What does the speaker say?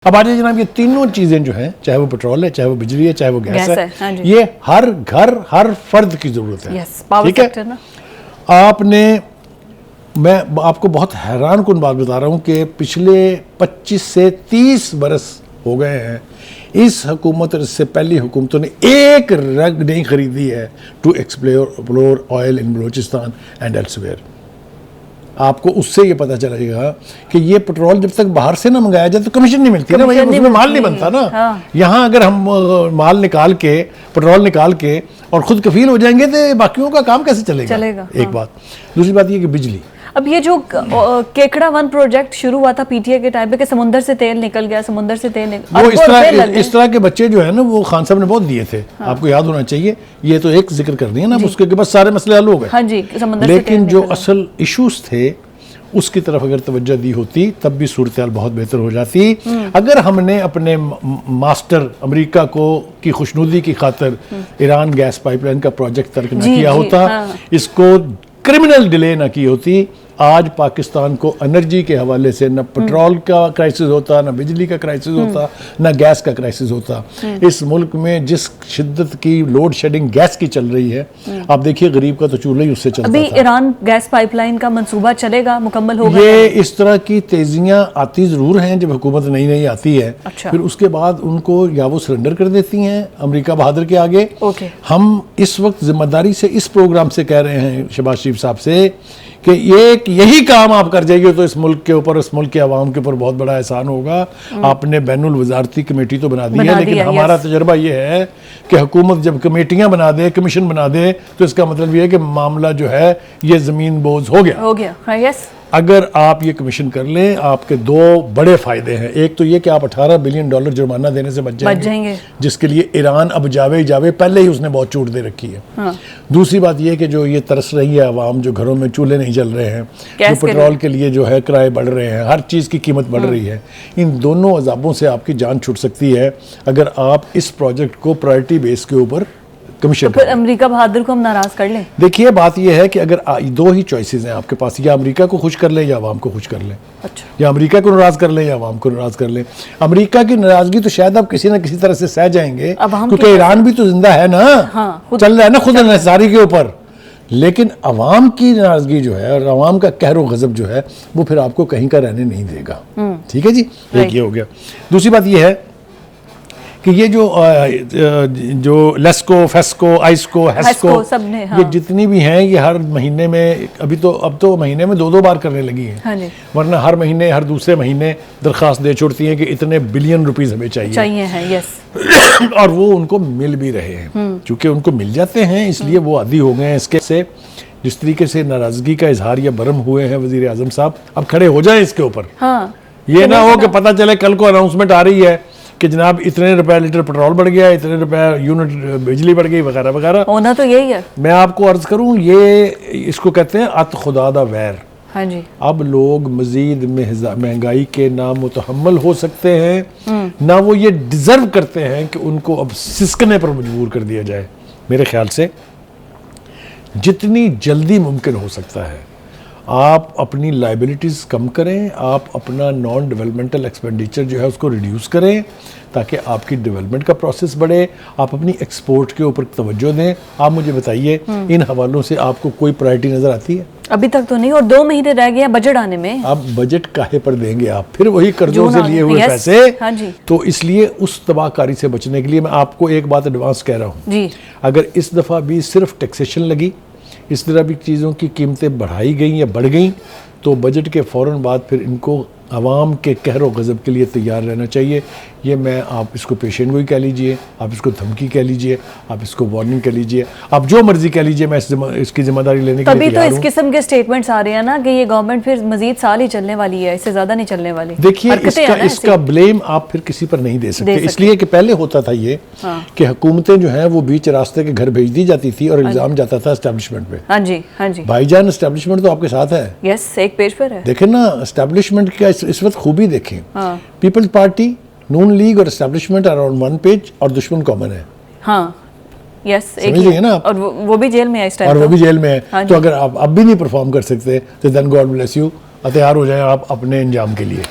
अब आ जाइए जनाब, ये तीनों चीजें जो हैं, चाहे वो पेट्रोल है, चाहे वो बिजली है, चाहे वो गैस है, हाँ जी। ये हर घर हर फर्द की जरूरत है। पावर ठीक है सेक्टर ना। आपने, मैं आपको बहुत हैरान कुन बात बता रहा हूं कि पिछले 25 से 30 बरस हो गए हैं इस हुकूमत और इससे पहली हुकूमतों ने एक रग नहीं खरीदी है to explore oil in Balochistan and elsewhere. आपको उससे ये पता चलेगा कि ये पेट्रोल जब तक बाहर से ना मंगाया जाए तो कमीशन नहीं मिलती ना भाई, उसमें माल नहीं बनता ना। हाँ। यहाँ अगर हम माल निकाल के, पेट्रोल निकाल के और खुद कफील हो जाएंगे तो बाकियों का काम कैसे चलेगा? एक हाँ। बात। दूसरी बात ये कि बिजली, अब ये जो केकड़ा वन प्रोजेक्ट शुरू हुआ था पीटीए के टाइम पे कि समुंदर से तेल निकल गया, समुंदर से तेल निकल, वो इस तरह के बच्चे जो है ना वो खान साहब ने बहुत दिए थे। हाँ। आपको याद होना चाहिए। ये तो एक जिक्र कर दिया ना, उसके बाद सारे मसले हल हो गए। हाँ जी, समुंदर लेकिन जो असल इश्यूज थे उसकी तरफ अगर तवज्जो दी होती तब भी सूरत हाल बहुत बेहतर हो जाती। अगर हमने अपने मास्टर अमेरिका को की खुशनुदी की खातिर ईरान गैस पाइपलाइन का प्रोजेक्ट तर्क न किया होता, हाँ। इसको क्रिमिनल डिले ना की होती, आज पाकिस्तान को एनर्जी के हवाले से न पेट्रोल का क्राइसिस होता, न बिजली का क्राइसिस होता, न गैस का क्राइसिस होता। इस मुल्क में जिस शिद्दत की लोड शेडिंग गैस की चल रही है, आप देखिए गरीब का तो चूल्हा ही उससे चलता अभी था। ईरान गैस पाइपलाइन का मंसूबा चलेगा, मुकम्मल होगा? ये इस तरह की तेजियां आती जरूर हैं जब हुकूमत नई नई आती है। अच्छा। फिर उसके बाद उनको या वो सरेंडर कर देती हैं अमेरिका बहादुर के आगे। ओके। हम इस वक्त जिम्मेदारी से इस प्रोग्राम से कह रहे हैं शहबाज शरीफ साहब से कि यही काम आप कर जाइए तो इस मुल्क के ऊपर, इस मुल्क के अवाम के ऊपर बहुत बड़ा एहसान होगा। आपने बैनुल वजारती कमेटी तो बना दी है, लेकिन हमारा तजर्बा ये है कि हुकूमत जब कमेटियां बना दे, कमीशन बना दे, तो इसका मतलब ये है कि मामला जो है ये जमीन बोझ हो गया। हाँ, यस। अगर आप ये कमीशन कर लें, आपके दो बड़े फायदे हैं। एक तो ये कि आप $18 बिलियन जुर्माना देने से बच जाएंगे, जिसके लिए ईरान अब जावे पहले ही उसने बहुत छूट दे रखी है। हाँ। दूसरी बात ये कि जो ये तरस रही है आवाम, जो घरों में चूल्हे नहीं जल रहे हैं, जो पेट्रोल के लिए जो है किराए बढ़ रहे हैं, हर चीज़ की कीमत बढ़ रही है, इन दोनों अजाबों से आपकी जान छूट सकती है अगर आप इस प्रोजेक्ट को प्रायोरिटी बेस के ऊपर कमीशन। तो फिर अमेरिका बहादुर को हम नाराज कर लें? देखिए बात यह है कि अगर दो ही चॉइसेस हैं आपके पास, या अमेरिका को खुश कर लें या अवाम को खुश कर लें। अच्छा। या अमेरिका को नाराज कर लें या अवाम को नाराज कर लें। अमेरिका की नाराजगी तो शायद आप किसी ना किसी तरह से सह जाएंगे, क्योंकि ईरान भी तो जिंदा है ना। हाँ, चल रहा है ना खुद इंहिसारी के ऊपर। लेकिन अवाम की नाराजगी जो है और अवाम का कहरो गजब जो है वो फिर आपको कहीं का रहने नहीं देगा। ठीक है जी, एक ये हो गया। दूसरी बात ये है कि ये जो लेस्को, फेस्को, आइस्को, हेस्को, हाँ। ये जितनी भी हैं ये हर महीने में अब तो महीने में 2-2 बार करने लगी हैं। हाँ जी। वरना हर महीने, हर दूसरे महीने दरखास्त दे छोड़ती हैं कि इतने बिलियन रुपीस हमें चाहिए हैं, यस। और वो उनको मिल भी रहे हैं, क्योंकि उनको मिल जाते हैं इसलिए वो आदी हो गए हैं इसके से। जिस तरीके से नाराजगी का इजहार या बरम हुए हैं वजीर आजम साहब, अब खड़े हो जाए इसके ऊपर। हाँ। ये ना हो कि पता चले कल को अनाउंसमेंट आ रही है कि जनाब इतने रुपए लीटर पेट्रोल बढ़ गया, इतने रुपए यूनिट बिजली बढ़ गई, वगैरह वगैरह। होना तो यही है। मैं आपको अर्ज करूं, ये इसको कहते हैं अत खुदा दा वैर। हाँ जी। अब लोग मजीद महंगाई के ना मुतहम्मल हो सकते हैं, ना वो ये डिजर्व करते हैं कि उनको अब सिसकने पर मजबूर कर दिया जाए। मेरे ख्याल से जितनी जल्दी मुमकिन हो सकता है आप अपनी लाइबिलिटीज़ कम करें, आप अपना नॉन डेवलपमेंटल एक्सपेंडिचर जो है उसको रिड्यूस करें ताकि आपकी डेवलपमेंट का प्रोसेस बढ़े, आप अपनी एक्सपोर्ट के ऊपर तवज्जो दें। आप मुझे बताइए इन हवालों से आपको कोई प्रायोरिटी नज़र आती है? अभी तक तो नहीं, और 2 महीने रह गए हैं बजट आने में। अब बजट काहे पर देंगे आप? फिर वही कर्जों से लिए हुए पैसे। हाँ जी। तो इसलिए उस तबाहकारी से बचने के लिए मैं आपको एक बात एडवांस कह रहा हूँ जी। अगर इस दफ़ा भी सिर्फ टैक्सेशन लगी, इस तरह भी चीज़ों की कीमतें बढ़ाई गई या बढ़ गई, तो बजट के फ़ौरन बाद फिर इनको आवाम के कहरो गज़ब के लिए तैयार रहना चाहिए। ये मैं, आप इसको पेशेंट गोई कह लीजिए, आप इसको धमकी कह लीजिए, आप इसको वार्निंग कह लीजिए, आप जो मर्जी कह लीजिए, मैं इसकी जिम्मेदारी लेने के लिए तभी तो इस किस्म के स्टेटमेंट्स आ रहे हैं ना कि ये गवर्नमेंट फिर मजीद साल ही चलने वाली है, इससे ज़्यादा नहीं चलने वाली। देखिए इसका ब्लेम आप फिर किसी पर नहीं दे सकते, इसलिए कि पहले होता था ये कि हुकूमतें जो हैं वो बीच रास्ते के घर भेज दी जाती थी और इल्ज़ाम जाता था एस्टेब्लिशमेंट पे। हाँ जी, हाँ जी। भाईजान एस्टेब्लिशमेंट तो आपके साथ है। यस, एक पेज पर है। देखें ना एस्टेब्लिशमेंट का इस वक्त खूबी देखें। पीपल्स पार्टी, नून लीग और एस्टेब्लिशमेंट अराउंड 1 पेज और दुश्मन कॉमन है। हाँ, यस, समझ लीजिए ना आप। और वो भी जेल में है इस टाइम। और वो भी जेल में है। हाँ तो अगर आप अब भी नहीं परफॉर्म कर सकते तो देन गॉड ब्लेस यू, तैयार हो जाए आप अपने अंजाम के लिए।